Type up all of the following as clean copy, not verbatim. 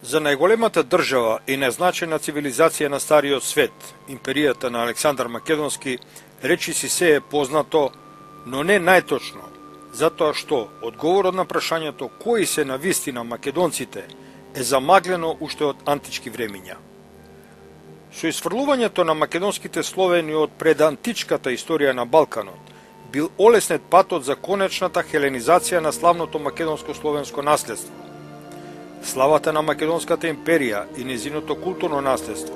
За најголемата држава и најзначајна цивилизација на Стариот свет, империјата на Александар Македонски, речиси се е познато, но не најточно, затоа што одговорот на прашањето кои се на вистина македонците е замаглено уште од антички времиња. Со изфрлувањето на македонските словени од предантичката историја на Балканот, бил олеснет патот за конечната хеленизација на славното македонско-словенско наследство. Славата на Македонската империја и незиното културно наследство,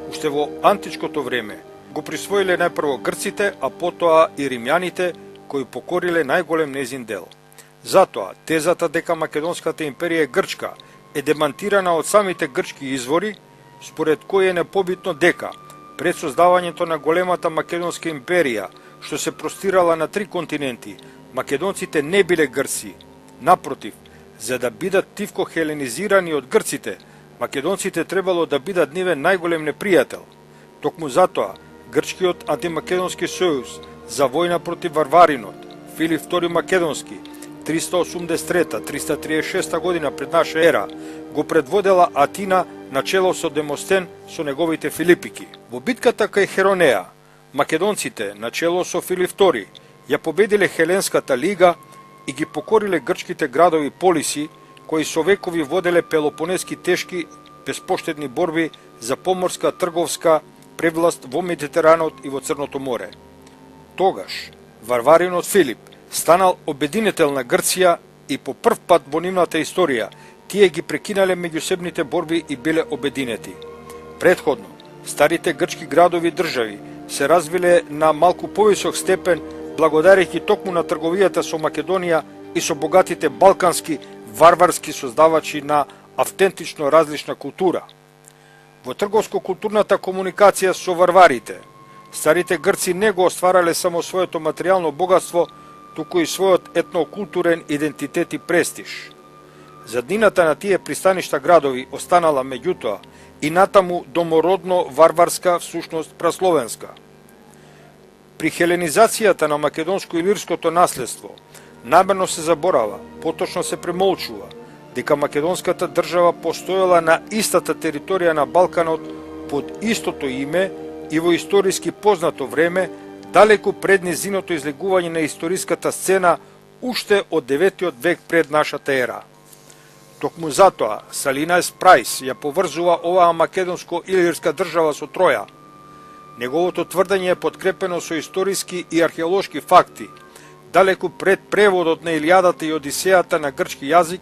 уште во античкото време, го присвоиле најпрво грците, а потоа и римјаните, кои покориле најголем незин дел. Затоа, тезата дека Македонската империја е грчка е демантирана од самите грчки извори, според кои е непобитно дека, пред создавањето на големата Македонска империја, што се простирала на 3 континенти, македонците не биле грци. Напротив, за да бидат тивко хеленизирани од грците, македонците требало да бидат нивен најголем непријател. Токму затоа, Грчкиот антимакедонски сојуз за војна против варваринот, Филип II Македонски, 383-336 година пред наша ера, го предводела Атина начело со Демостен со неговите филипики. Во битката кај Херонеа, македонците, начело со Филип II, ја победиле Хеленската лига и ги покориле грчките градови полиси, кои со векови воделе пелопонески тешки, безпоштедни борби за поморска трговска превласт во Медитеранот и во Црното море. Тогаш, варваринот Филип станал обединител на Грција и по прв пат во нивната историја тие ги прекинале меѓусебните борби и биле обединети. Предходно, старите грчки градови и држави се развиле на малку повисок степен благодарејќи токму на трговијата со Македонија и со богатите балкански варварски создавачи на автентично различна култура. Во трговско-културната комуникација со варварите, старите грци не го остварале само своето материјално богатство, туку и својот етнокултурен идентитет и престиж. Заднината на тие пристаништа градови останала меѓутоа и натаму домородно варварска, всушност прасловенска. При хеленизацијата на македонско-илирското наследство намерно се заборава, поточно се премолчува, дека македонската држава постоела на истата територија на Балканот под истото име и во историски познато време, далеку пред незиното излегување на историската сцена уште од 9 век пред нашата ера. Токму затоа, Салинас Прајс ја поврзува оваа македонско-илирска држава со Троја. Неговото тврдење е подкрепено со историски и археолошки факти, далеку пред преводот на Илијадата и Одисејата на грчки јазик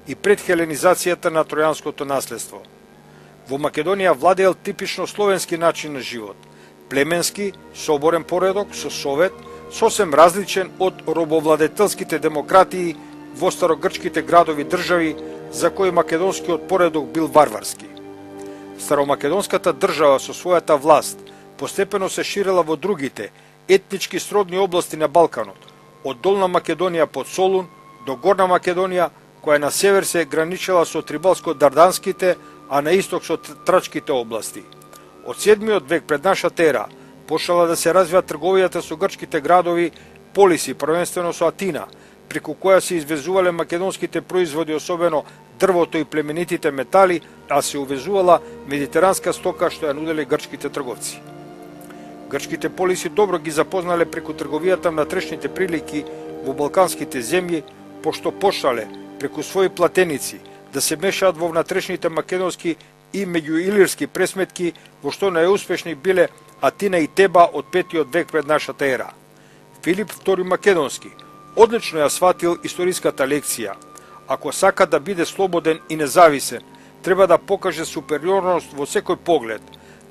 и пред хеленизацијата на тројанското наследство. Во Македонија владеел типично словенски начин на живот, племенски, соборен поредок, со совет, сосем различен од робовладетелските демократии во старогрчките градови држави, за кои македонскиот поредок бил варварски. Старомакедонската држава со својата власт постепено се ширела во другите етнички сродни области на Балканот, од Долна Македонија под Солун до Горна Македонија, која на север се граничела со Трибалско-Дарданските, а на исток со Трачките области. Од 7 век пред нашата ера почнала да се развива трговијата со грчките градови полиси, првенствено со Атина, преку која се извезувале македонските производи, особено дрвото и племенитите метали, а се увезувала медитеранска стока што ја нуделе грчките трговци. Грчките полиси добро ги запознале преку трговијата на трешните прилики во балканските земји, пошто почнале преку своји платеници да се мешаат во внатрешните македонски и меѓуилирски пресметки, во што најуспешни биле Атина и Теба од 5 век пред нашата ера. Филип II Македонски одлично ја сватил историската лекција. Ако сака да биде слободен и независен, треба да покаже супериорност во секој поглед.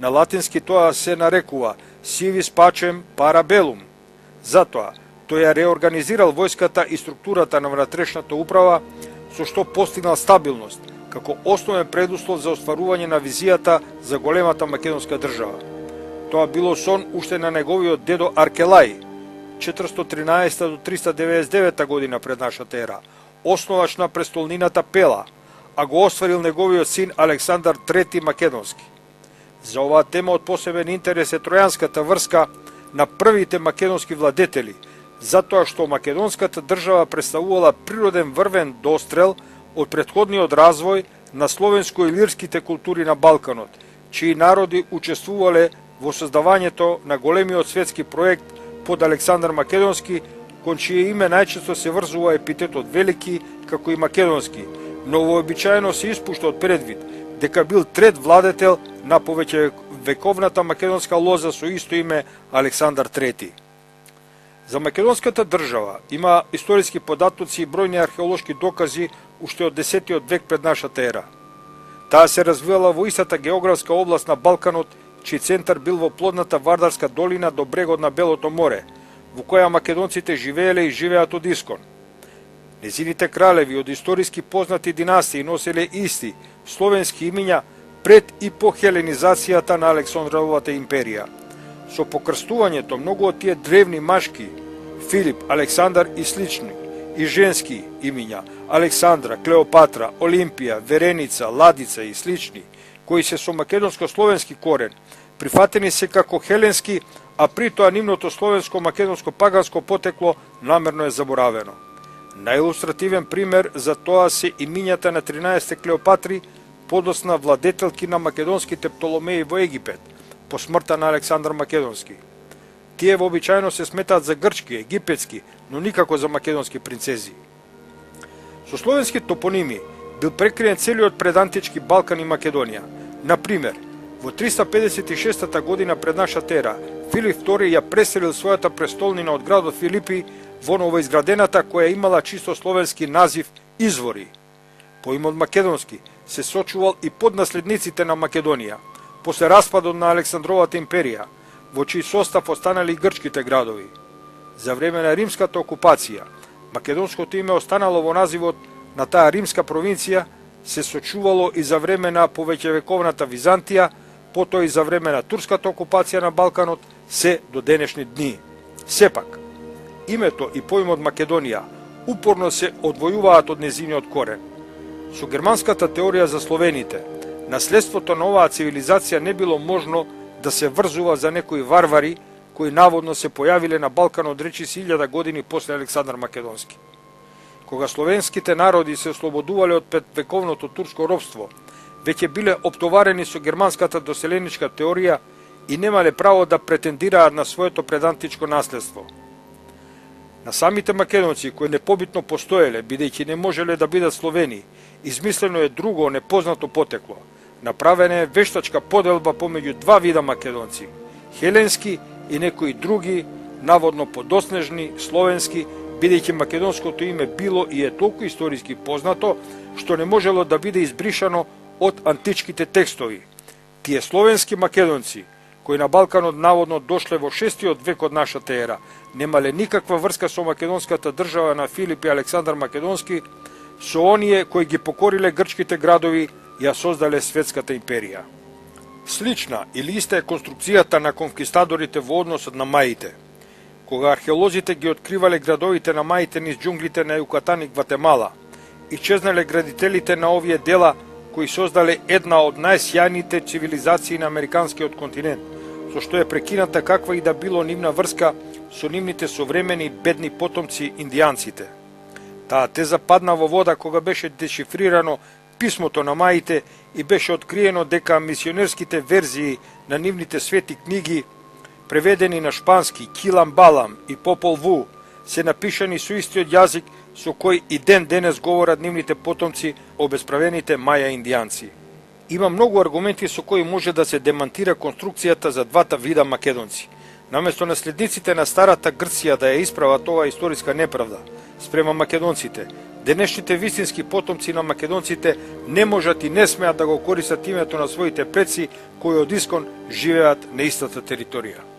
На латински тоа се нарекува civis pacem para bellum. Затоа, тој ја реорганизирал војската и структурата на внатрешната управа, со што постигнал стабилност, како основен предуслов за остварување на визијата за големата македонска држава. Тоа било сон уште на неговиот дедо Аркелај, 413 до 399 година пред нашата ера, основач на престолнината Пела, а го остварил неговиот син Александар III Македонски. За оваа тема од посебен интерес е тројанската врска на првите македонски владетели, затоа што македонската држава представувала природен врвен дострел од претходниот развој на словенско-илирските култури на Балканот, чии народи учествувале во создавањето на големиот светски проект под Александар Македонски, кон чие име најчесто се врзува епитетот велики, како и македонски, но вообичаено се испушта од предвид дека бил трет владетел на повеќе вековната македонска лоза со исто име Александар III. За македонската држава има историски податоци и бројни археолошки докази уште од 10 век пред нашата ера. Таа се развивала во истата географска област на Балканот, чиј центар бил во плодната Вардарска долина до брегот на Белото море, во која македонците живееле и живеат од искон. Незините кралеви од историски познати династии носеле исти словенски имиња пред и по хеленизацијата на Александровата империја. Со покрстувањето многу од тие древни машки, Филип, Александар и слични, и женски имиња, Александра, Клеопатра, Олимпија, Вереница, Ладица и слични, кои се со македонско-словенски корен, прифатени се како хеленски, а при тоа нивното словенско-македонско-паганско потекло намерно е заборавено. Наилустративен пример за тоа се имињата на 13 Клеопатри, подосна владетелки на македонските Птоломеи во Египет, по смртта на Александар Македонски. Тие вообичаено се сметаат за грчки, египетски, но никако за македонски принцези. Со словенски топоними бил прекриен целиот предантички Балкан и Македонија. Например, во 356 година пред нашата ера, Филип II ја преселил својата престолнина од градот Филипи во новоизградената која имала чисто словенски назив Извори. По имот македонски се сочувал и поднаследниците на Македонија, после распадот на Александровата империја, во чиј состав останали и грчките градови. За време на римската окупација, македонското име останало во називот на таа римска провинција, се сочувало и за време на повеќевековната Византија, потоа и за време на турската окупација на Балканот, се до денешни дни. Сепак, името и поимот Македонија упорно се одвојуваат од незиниот корен. Со германската теорија за словените, наследството на оваа цивилизација не било можно да се врзува за некои варвари кои наводно се појавиле на Балканот речиси 1000 години после Александар Македонски. Кога словенските народи се ослободувале од петвековното турско робство, веќе биле оптоварени со германската доселеничка теорија и немале право да претендираат на своето предантичко наследство. На самите македонци кои непобитно постоеле, бидејќи не можеле да бидат словени, измислено е друго непознато потекло. Направена е вештачка поделба помеѓу два вида македонци – хеленски и некои други, наводно подоснежни, словенски, бидејќи македонското име било и е толку историски познато, што не можело да биде избришано од античките текстови. Тие словенски македонци, кои на Балканот наводно дошле во 6 век од нашата ера, немале никаква врска со македонската држава на Филип и Александар Македонски, со оние кои ги покориле грчките градови, ја создале светската империја. Слична или иста е конструкцијата на конкистадорите во односот на маите. Кога археолозите ги откривале градовите на маите низ џунглите на Јукатан и Гватемала, исчезнале градителите на овие дела кои создале една од најсјајните цивилизации на американскиот континент, со што е прекината каква и да било нивна врска со нивните современи бедни потомци индијанците. Таа теза падна во вода кога беше дешифрирано писмото на маите и беше откриено дека мисионерските верзии на нивните свети книги, преведени на шпански Килам Балам и Попол Ву, се напишани со истиот јазик со кој и ден денес говорат нивните потомци, обесправените маја индијанци. Има многу аргументи со кои може да се демантира конструкцијата за двата вида македонци. Наместо наследниците на старата Грција да ја исправат оваа историска неправда спрема македонците, денешните вистински потомци на македонците не можат и не смеат да го користат името на своите предци кои од искон живеат на истата територија.